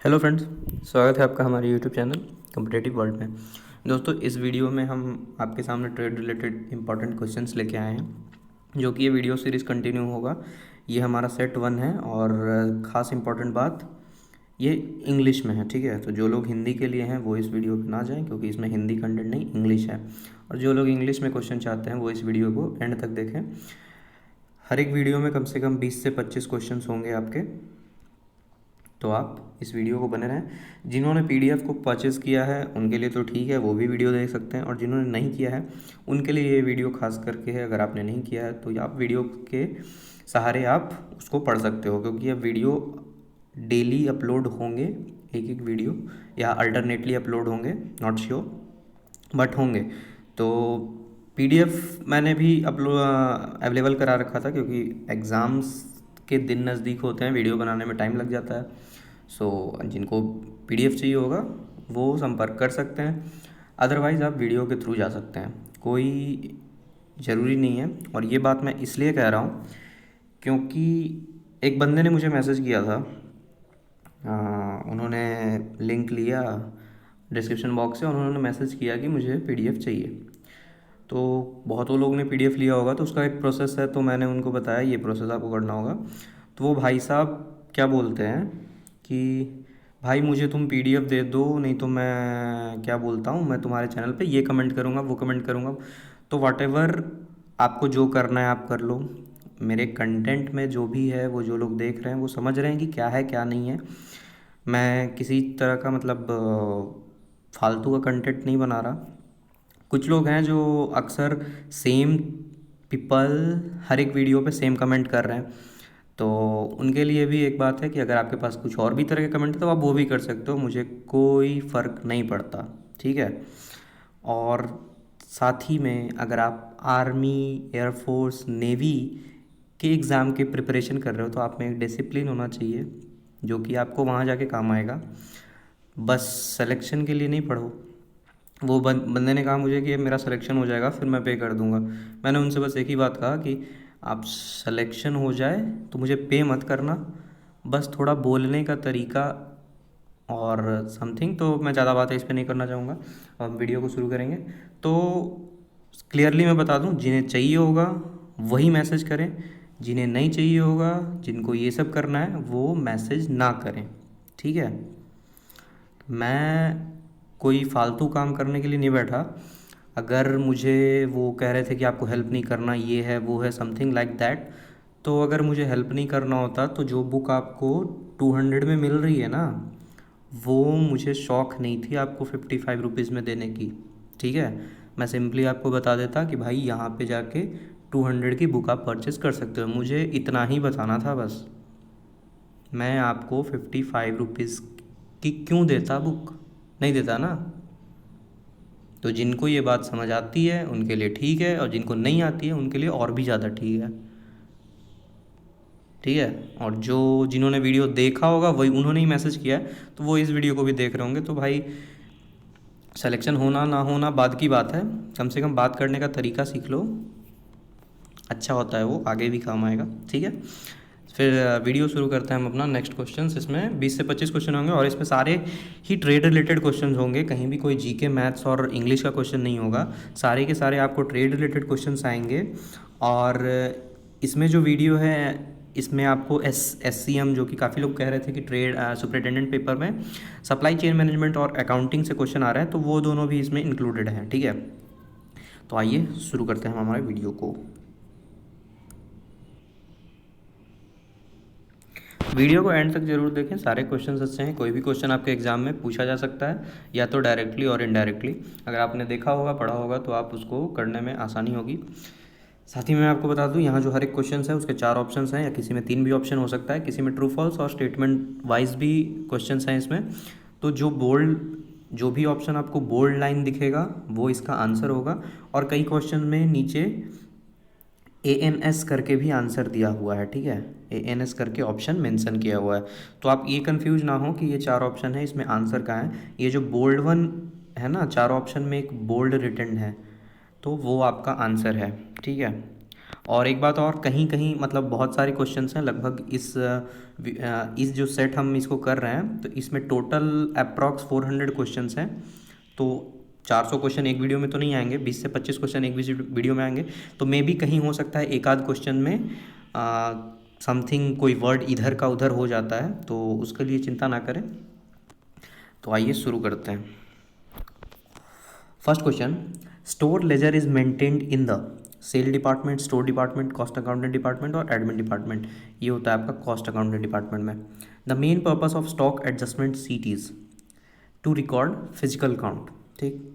Hello friends, स्वागत है आपका हमारे यूट्यूब चैनल कॉम्पिटिटिव वर्ल्ड में। दोस्तों, इस वीडियो में हम आपके सामने ट्रेड रिलेटेड इंपॉर्टेंट क्वेश्चंस लेके आए हैं, जो कि ये वीडियो सीरीज़ कंटिन्यू होगा। ये हमारा सेट 1 है और ख़ास इंपॉर्टेंट बात, ये इंग्लिश में है। ठीक है, तो जो लोग हिंदी के लिए हैं वो इस वीडियो पे ना जाएं, क्योंकि इसमें हिंदी कंटेंट नहीं, इंग्लिश है। और जो लोग इंग्लिश में क्वेश्चन चाहते हैं वो इस वीडियो को एंड तक देखें। हर एक वीडियो में कम से कम 20 से 25 क्वेश्चंस होंगे आपके, तो आप इस वीडियो को बने रहें। जिन्होंने पीडीएफ को परचेज़ किया है उनके लिए तो ठीक है, वो भी वीडियो देख सकते हैं, और जिन्होंने नहीं किया है उनके लिए ये वीडियो खास करके है। अगर आपने नहीं किया है तो आप वीडियो के सहारे आप उसको पढ़ सकते हो, क्योंकि अब वीडियो डेली अपलोड होंगे, एक एक वीडियो, या अल्टरनेटली अपलोड होंगे, नॉट श्योर बट होंगे। तो पीडीएफ मैंने भी अवेलेबल करा रखा था, क्योंकि एग्ज़ाम्स के दिन नज़दीक होते हैं, वीडियो बनाने में टाइम लग जाता है। जिनको पीडीएफ चाहिए होगा वो संपर्क कर सकते हैं, अदरवाइज़ आप वीडियो के थ्रू जा सकते हैं, कोई ज़रूरी नहीं है। और ये बात मैं इसलिए कह रहा हूँ क्योंकि एक बंदे ने मुझे मैसेज किया था, उन्होंने लिंक लिया डिस्क्रिप्शन बॉक्स से, और उन्होंने मैसेज किया कि मुझे पीडीएफ चाहिए। तो बहुतों लोग ने पीडीएफ लिया होगा, तो उसका एक प्रोसेस है, तो मैंने उनको बताया ये प्रोसेस आपको करना होगा। तो वो भाई साहब क्या बोलते हैं कि भाई मुझे तुम पीडीएफ दे दो, नहीं तो मैं क्या बोलता हूँ, मैं तुम्हारे चैनल पे ये कमेंट करूँगा, वो कमेंट करूँगा। तो व्हाटएवर आपको जो करना है आप कर लो। मेरे कंटेंट में जो भी है, वो जो लोग देख रहे हैं वो समझ रहे हैं कि क्या है क्या नहीं है। मैं किसी तरह का मतलब फालतू का कंटेंट नहीं बना रहा। कुछ लोग हैं जो अक्सर सेम पीपल हर एक वीडियो पे सेम कमेंट कर रहे हैं, तो उनके लिए भी एक बात है कि अगर आपके पास कुछ और भी तरह के कमेंट है तो आप वो भी कर सकते हो, मुझे कोई फ़र्क नहीं पड़ता। ठीक है। और साथ ही में अगर आप आर्मी, एयरफोर्स, नेवी के एग्ज़ाम के प्रिपरेशन कर रहे हो तो आप में एक डिसिप्लिन होना चाहिए, जो कि आपको वहाँ जाके काम आएगा। बस सिलेक्शन के लिए नहीं पढ़ो। वो बंदे ने कहा मुझे कि मेरा सिलेक्शन हो जाएगा फिर मैं पे कर दूंगा। मैंने उनसे बस एक ही बात कहा कि आप सिलेक्शन हो जाए तो मुझे पे मत करना, बस थोड़ा बोलने का तरीका और समथिंग। तो मैं ज़्यादा बातें इस पर नहीं करना चाहूँगा, अब वीडियो को शुरू करेंगे। तो क्लियरली मैं बता दूँ, जिन्हें चाहिए होगा वही मैसेज करें, जिन्हें नहीं चाहिए होगा, जिनको ये सब करना है वो मैसेज ना करें। ठीक है। मैं कोई फालतू काम करने के लिए नहीं बैठा। अगर मुझे वो कह रहे थे कि आपको हेल्प नहीं करना, ये है वो है, समथिंग लाइक दैट, तो अगर मुझे हेल्प नहीं करना होता तो जो बुक आपको 200 में मिल रही है ना, वो मुझे शौक़ नहीं थी आपको 55 रुपीज़ में देने की। ठीक है। मैं सिंपली आपको बता देता कि भाई यहाँ पे जाके 200 की बुक आप परचेज़ कर सकते हो, मुझे इतना ही बताना था बस। मैं आपको 55 रुपीज़ की क्यों देता बुक, नहीं देता ना। तो जिनको ये बात समझ आती है उनके लिए ठीक है, और जिनको नहीं आती है उनके लिए और भी ज़्यादा ठीक है। ठीक है। और जिन्होंने वीडियो देखा होगा वही, उन्होंने ही मैसेज किया है, तो वो इस वीडियो को भी देख रहे होंगे। तो भाई सिलेक्शन होना ना होना बाद की बात है, कम से कम बात करने का तरीका सीख लो, अच्छा होता है, वो आगे भी काम आएगा। ठीक है। फिर वीडियो शुरू करते हैं हम अपना नेक्स्ट क्वेश्चन। इसमें 20 से 25 क्वेश्चन होंगे, और इसमें सारे ही ट्रेड रिलेटेड क्वेश्चन होंगे, कहीं भी कोई जीके, मैथ्स और इंग्लिश का क्वेश्चन नहीं होगा। सारे के सारे आपको ट्रेड रिलेटेड क्वेश्चन आएंगे। और इसमें जो वीडियो है इसमें आपको SCM, जो कि काफ़ी लोग कह रहे थे कि ट्रेड सुपरिटेंडेंट पेपर में सप्लाई चेन मैनेजमेंट और अकाउंटिंग से क्वेश्चन आ रहे हैं, तो वो दोनों भी इसमें इंक्लूडेड हैं। ठीक है। तो आइए शुरू करते हैं हम हमारे वीडियो को। वीडियो को एंड तक जरूर देखें, सारे क्वेश्चन अच्छे हैं, कोई भी क्वेश्चन आपके एग्जाम में पूछा जा सकता है, या तो डायरेक्टली और इनडायरेक्टली। अगर आपने देखा होगा, पढ़ा होगा, तो आप उसको करने में आसानी होगी। साथ ही मैं आपको बता दूं, यहाँ जो हर एक क्वेश्चन है उसके 4 ऑप्शन हैं, या किसी में 3 भी ऑप्शन हो सकता है, किसी में ट्रू फॉल्स और स्टेटमेंट वाइज भी क्वेश्चन हैं इसमें। तो जो भी ऑप्शन आपको बोल्ड लाइन दिखेगा वो इसका आंसर होगा, और कई क्वेश्चन में नीचे ANS करके भी आंसर दिया हुआ है। ठीक है। ANS करके ऑप्शन मेंशन किया हुआ है, तो आप ये कंफ्यूज ना हो कि ये 4 ऑप्शन है, इसमें आंसर कहाँ है। ये जो बोल्ड वन है ना, 4 ऑप्शन में एक बोल्ड रिटन है, तो वो आपका आंसर है। ठीक है। और एक बात और, कहीं कहीं मतलब बहुत सारे क्वेश्चंस हैं लगभग इस जो सेट हम इसको कर रहे हैं तो इसमें टोटल अप्रॉक्स 400 क्वेश्चंस हैं। तो 400 क्वेश्चन एक वीडियो में तो नहीं आएंगे, 20 से 25 क्वेश्चन एक वीडियो में आएंगे। तो मे भी कहीं हो सकता है एक आध क्वेश्चन में समथिंग कोई वर्ड इधर का उधर हो जाता है, तो उसके लिए चिंता ना करें। तो आइए शुरू करते हैं। First question, store ledger is maintained in the sale department, store department, cost accountant department और एडमिन डिपार्टमेंट। ये होता है आपका कॉस्ट अकाउंटेंट डिपार्टमेंट में। The main purpose of stock adjustment sheet is to record physical count. ठीक।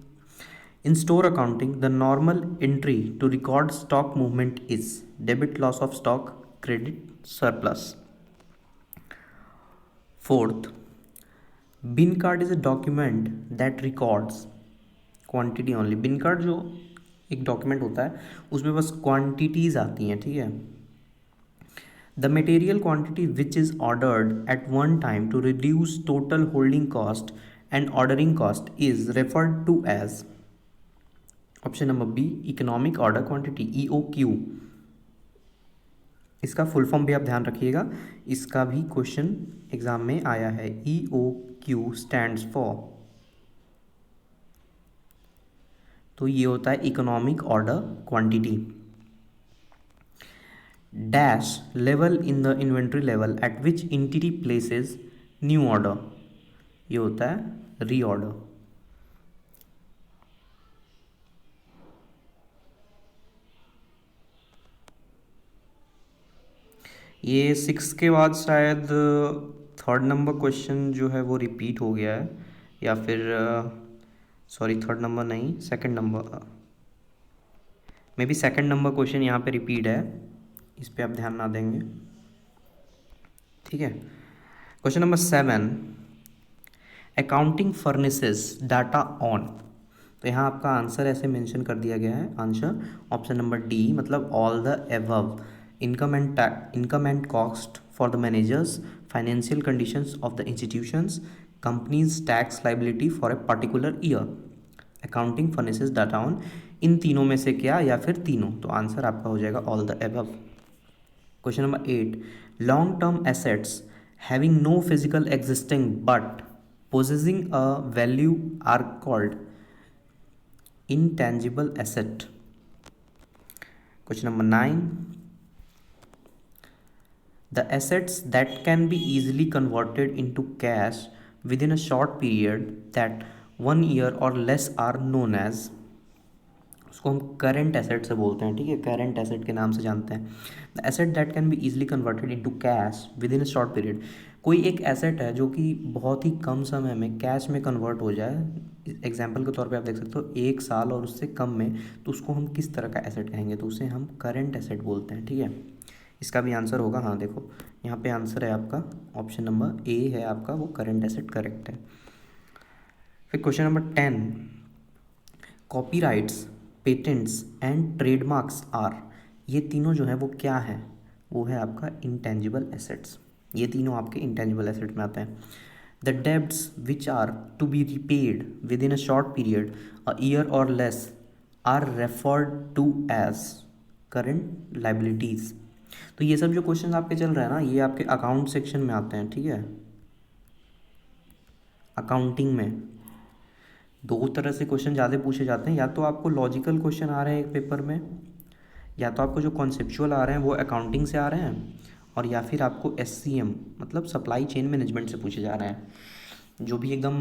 In store accounting the normal entry to record stock movement is debit loss of stock, credit surplus. Fourth, bin card is a document that records quantity only. Bin card जो एक document होता है उसमें बस quantities आती हैं, ठीक है। The material quantity which is ordered at one time to reduce total holding cost and ordering cost is referred to as. Option number B, economic order quantity, EOQ। इसका फुल फॉर्म भी आप ध्यान रखिएगा, इसका भी क्वेश्चन एग्जाम में आया है। EOQ स्टैंड्स फॉर, तो ये होता है economic order quantity. Dash level in the inventory level eight which entity places new order, ये होता है रीऑर्डर। ये 6 के बाद शायद थर्ड नंबर क्वेश्चन जो है वो रिपीट हो गया है, या फिर सॉरी थर्ड नंबर नहीं, second number, may be second number question यहाँ पे रिपीट है, इस पे आप ध्यान ना देंगे। ठीक है। Question number 7, accounting furnishes data on. तो यहाँ आपका आंसर ऐसे मेंशन कर दिया गया है, आंसर ऑप्शन नंबर डी, मतलब all the above. Income and cost for the managers, financial conditions of the institutions, companies tax liability for a particular year, accounting furnishes data on. इन तीनों में से क्या, या फिर तीनों, तो आंसर आपका हो जाएगा all the above. Question number 8, long term assets having no physical existing but possessing a value are called intangible asset. Question number 9, the assets that can be easily converted into cash within a short period that 1 year or less are known as, उसको हम current asset से बोलते हैं, ठीक है, current asset के नाम से जानते हैं। The asset that can be easily converted into cash with in a short period, कोई एक एसेट है जो कि बहुत ही कम समय में कैश में कन्वर्ट हो जाए। एग्जांपल के तौर पे आप देख सकते हो 1 साल और उससे कम में, तो उसको हम किस तरह का एसेट कहेंगे, तो उसे हम करेंट एसेट बोलते हैं, ठीक है। इसका भी आंसर होगा, हाँ देखो यहाँ पे आंसर है आपका ऑप्शन नंबर ए है आपका, वो करेंट एसेट करेक्ट है। फिर question number 10, copyrights, patents and trademarks are, ये तीनों जो है वो क्या है, वो है आपका इंटेंजिबल एसेट्स। ये तीनों आपके इंटेंजिबल एसेट में आते हैं। The debts which are to be repaid within a short period, a year और less, are referred to as current liabilities. तो ये सब जो क्वेश्चन आपके चल रहे हैं ना, ये आपके अकाउंट सेक्शन में आते हैं, ठीक है। अकाउंटिंग में दो तरह से क्वेश्चन ज़्यादा पूछे जाते हैं, या तो आपको लॉजिकल क्वेश्चन आ रहे हैं एक पेपर में, या तो आपको जो कॉन्सेप्चुअल आ रहे हैं वो अकाउंटिंग से आ रहे हैं, और या फिर आपको SCM मतलब सप्लाई चेन मैनेजमेंट से पूछे जा रहे हैं। जो भी एकदम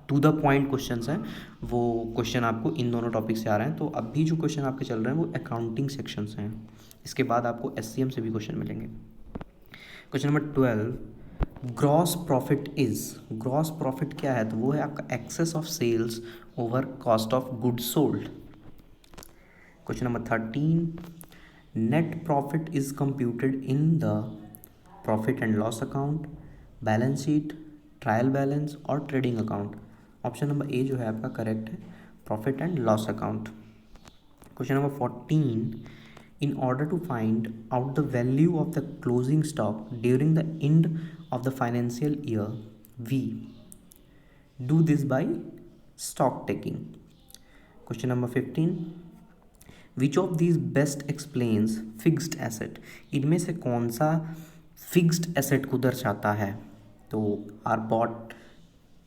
टू द पॉइंट क्वेश्चंस हैं वो क्वेश्चन आपको इन दोनों टॉपिक से आ रहे हैं। तो अभी जो क्वेश्चन आपके चल रहे हैं वो अकाउंटिंग सेक्शन से हैं, इसके बाद आपको SCM से भी क्वेश्चन मिलेंगे। Question number 12, gross profit is, gross profit क्या है, तो वो है आपका excess of sales over cost of goods sold. Question number 13, net profit is computed in the profit and loss account, balance sheet, trial balance और trading account. Option number A जो है आपका करेक्ट है, profit and loss account. Question number 14, in order to find out the value of the closing stock during the end of the financial year, we do this by stock taking. Question number 15, which of these best explains fixed asset, इनमें से कौन सा fixed asset को दर्शाता है? तो are bought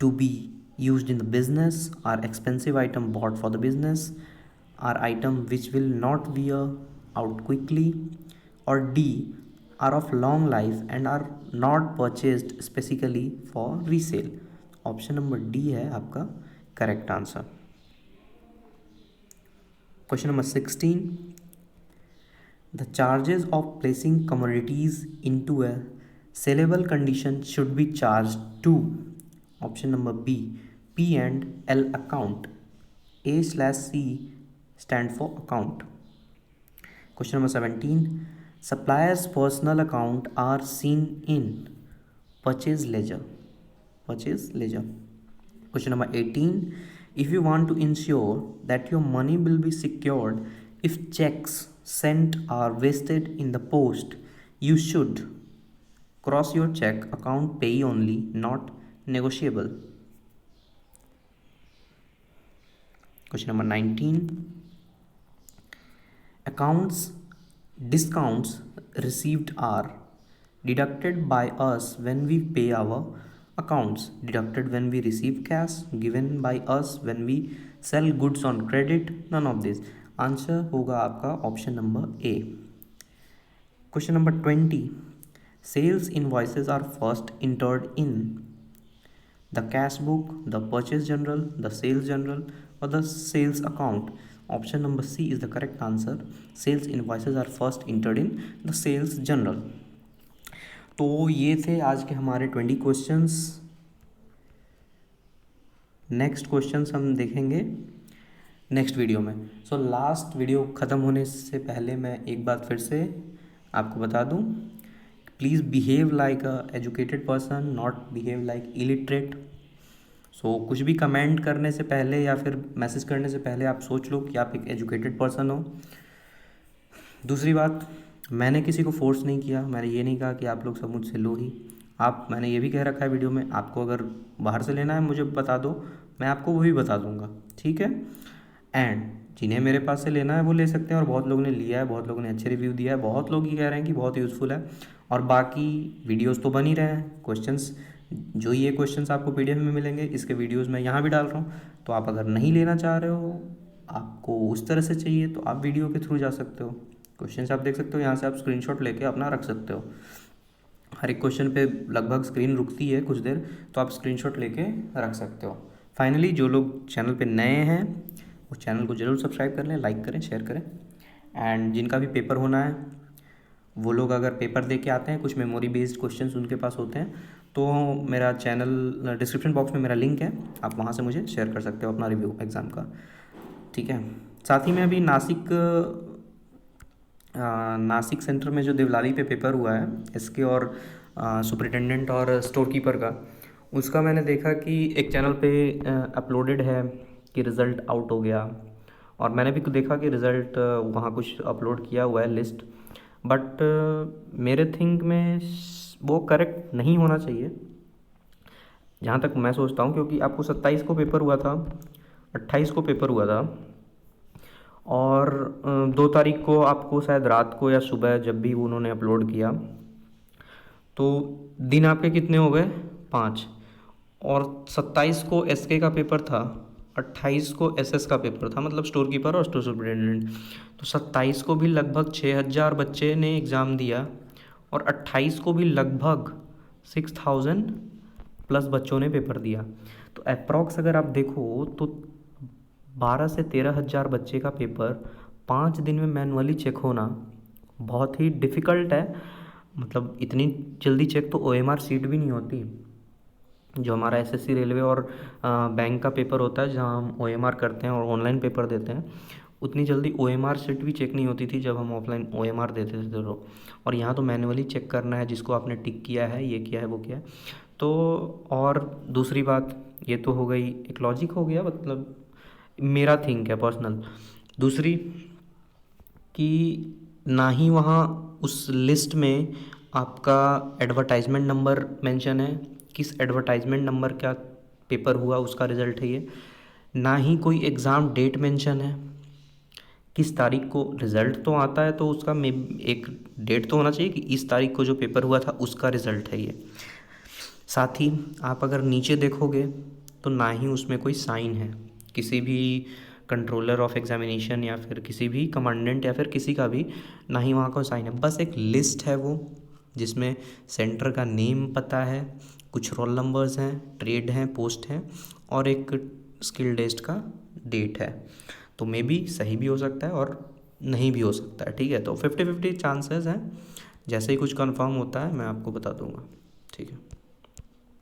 to be used in the business, are expensive item bought for the business, are item which will not wear out quickly, और D are of long life and are not purchased specifically for resale. Option number D है आपका correct answer. Question number 16. The charges of placing commodities into a sellable condition should be charged to, option number B, P and L account. A/C stand for account. Question number 17. Suppliers' personal account are seen in purchase ledger. Purchase ledger. Question number 18. If you want to ensure that your money will be secured if checks sent are wasted in the post, you should cross your check account payee only, not negotiable. Question number 19. Accounts discounts received are deducted by us when we pay our accounts, deducted when we receive cash, given by us when we sell goods on credit, none of this. Answer होगा आपका option number A. Question number 20. Sales invoices are first entered in the cash book, the purchase journal, the sales journal और the sales account. Option number C is the correct answer. Sales invoices are first entered in the sales journal. तो ये थे आज के हमारे 20 questions. Next questions हम देखेंगे next video में। सो लास्ट वीडियो ख़त्म होने से पहले मैं एक बात फिर से आपको बता दूं, please behave like a educated person, not behave like illiterate. So कुछ भी कमेंट करने से पहले या फिर मैसेज करने से पहले आप सोच लो कि आप एक एजुकेटेड पर्सन हो। दूसरी बात, मैंने किसी को फोर्स नहीं किया, मैंने ये नहीं कहा कि आप लोग सब मुझसे लो ही। मैंने ये भी कह रखा है वीडियो में, आपको अगर बाहर से लेना है मुझे बता दो, मैं आपको वो भी बता दूंगा, ठीक है। एंड जिन्हें मेरे पास से लेना है वो ले सकते हैं, और बहुत लोगों ने लिया है, बहुत लोगों ने अच्छे रिव्यू दिया है, बहुत लोग ये कह रहे हैं कि बहुत यूज़फुल है। और बाकी वीडियोज़ तो बन ही रहे हैं, क्वेश्चंस जो ये क्वेश्चंस आपको PDF में मिलेंगे, इसके वीडियोज़ मैं यहाँ भी डाल रहा हूँ। तो आप अगर नहीं लेना चाह रहे हो, आपको उस तरह से चाहिए, तो आप वीडियो के थ्रू जा सकते हो। क्वेश्चंस आप देख सकते हो, यहाँ से आप स्क्रीनशॉट लेके अपना रख सकते हो। हर एक क्वेश्चन पे लगभग स्क्रीन रुकती है कुछ देर, तो आप स्क्रीनशॉट लेके रख सकते हो। फाइनली जो लोग चैनल पे नए हैं वो चैनल को ज़रूर सब्सक्राइब कर लें, लाइक करें, शेयर करें। एंड जिनका भी पेपर होना है वो लोग अगर पेपर दे के आते हैं, कुछ मेमोरी बेस्ड क्वेश्चंस उनके पास होते हैं, तो मेरा चैनल डिस्क्रिप्शन बॉक्स में मेरा लिंक है, आप वहाँ से मुझे शेयर कर सकते हो अपना रिव्यू एग्ज़ाम का, ठीक है। साथ ही में अभी नासिक सेंटर में जो देवलाली पे पेपर हुआ है SK और सुपरिटेंडेंट और स्टोर कीपर का, उसका मैंने देखा कि एक चैनल पे अपलोडेड है कि रिज़ल्ट आउट हो गया, और मैंने भी देखा कि रिज़ल्ट वहाँ कुछ अपलोड किया हुआ है लिस्ट, बट मेरे थिंक में वो करेक्ट नहीं होना चाहिए जहाँ तक मैं सोचता हूँ, क्योंकि आपको 27 को पेपर हुआ था, 28 को पेपर हुआ था, और 2 तारीख को आपको शायद रात को या सुबह जब भी उन्होंने अपलोड किया, तो दिन आपके कितने हो गए 5, और 27 को SK का पेपर था, 28 को SS का पेपर था, मतलब स्टोर कीपर और स्टोर सुपरिटेंडेंट। तो 27 को भी लगभग 6000 बच्चे ने एग्ज़ाम दिया, और 28 को भी लगभग 6000 प्लस बच्चों ने पेपर दिया। तो अप्रॉक्स अगर आप देखो तो 12 से 13,000 बच्चे का पेपर 5 दिन में मैनुअली चेक होना बहुत ही डिफ़िकल्ट है। मतलब इतनी जल्दी चेक तो OMR सीट भी नहीं होती। जो हमारा SSC रेलवे और बैंक का पेपर होता है जहाँ हम OMR करते हैं और ऑनलाइन पेपर देते हैं, उतनी जल्दी OMR सीट भी चेक नहीं होती थी जब हम ऑफलाइन OMR देते थे तो। और यहाँ तो मैनुअली चेक करना है, जिसको आपने टिक किया है, ये किया है, वो किया है। तो और दूसरी बात, ये तो हो गई एक लॉजिक हो गया, मतलब मेरा थिंक है पर्सनल। दूसरी कि ना ही वहाँ उस लिस्ट में आपका एडवर्टाइजमेंट नंबर मेंशन है, किस एडवर्टाइजमेंट नंबर का पेपर हुआ उसका रिज़ल्ट है ये, ना ही कोई एग्ज़ाम डेट मेंशन है किस तारीख को रिज़ल्ट तो आता है, तो उसका मे एक डेट तो होना चाहिए कि इस तारीख को जो पेपर हुआ था उसका रिज़ल्ट है ये। साथ ही आप अगर नीचे देखोगे तो ना ही उसमें कोई साइन है किसी भी कंट्रोलर ऑफ एग्जामिनेशन या फिर किसी भी कमांडेंट या फिर किसी का भी, ना ही वहाँ का साइन है। बस एक लिस्ट है वो, जिसमें सेंटर का नेम पता है, कुछ रोल नंबर्स हैं, ट्रेड हैं, पोस्ट हैं, और एक स्किल टेस्ट का डेट है। तो मे बी सही भी हो सकता है और नहीं भी हो सकता है, ठीक है। तो 50-50 चांसेस हैं। जैसे ही कुछ कंफर्म होता है मैं आपको बता दूंगा, ठीक है।